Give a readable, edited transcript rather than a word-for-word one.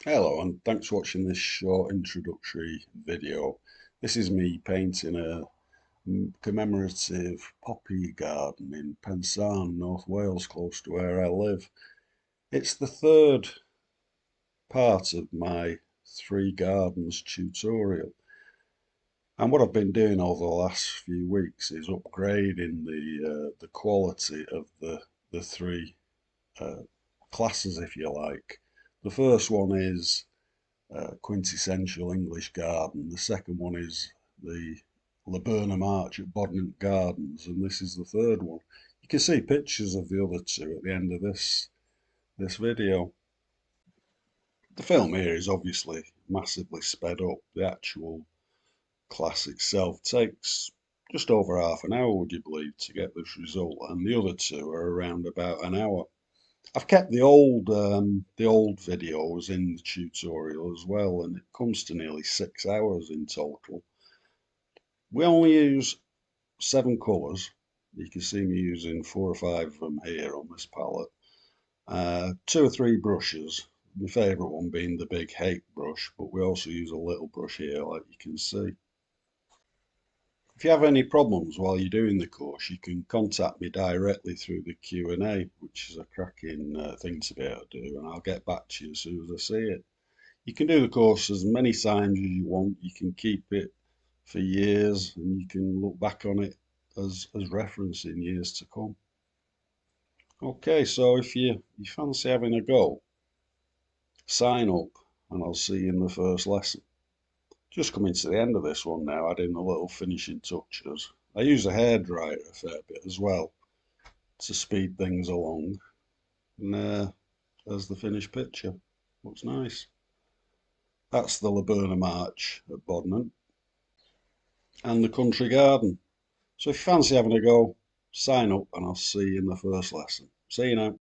Hello and thanks for watching this short introductory video. This is me painting a commemorative poppy garden in Pensarn, North Wales, close to where I live. It's the third part of my three gardens tutorial. And what I've been doing over the last few weeks is upgrading the quality of the three uh, classes, if you like. The first one is quintessential English garden. The second one is the Laburnum Arch at Bodnant Gardens, and this is the third one. You can see pictures of the other two at the end of this video. The film here is obviously massively sped up. The actual class itself takes just over half an hour, would you believe, to get this result, and the other two are around about an hour. I've kept the old videos in the tutorial as well, and it comes to nearly 6 hours in total. We only use 7 colours. You can see me using 4 or 5 of them here on this palette. 2 or 3 brushes. My favourite one being the big hake brush, but we also use a little brush here, like you can see. If you have any problems while you're doing the course, you can contact me directly through the Q&A, which is a cracking thing to be able to do, and I'll get back to you as soon as I see it. You can do the course as many times as you want. You can keep it for years, and you can look back on it as reference in years to come. Okay, so if you fancy having a go, sign up, and I'll see you in the first lesson. Just coming to the end of this one now, adding the little finishing touches. I use a hairdryer a fair bit as well to speed things along. And there's the finished picture. Looks nice. That's the Laburnum Arch at Bodnant and the country garden. So if you fancy having a go, sign up and I'll see you in the first lesson. See you now.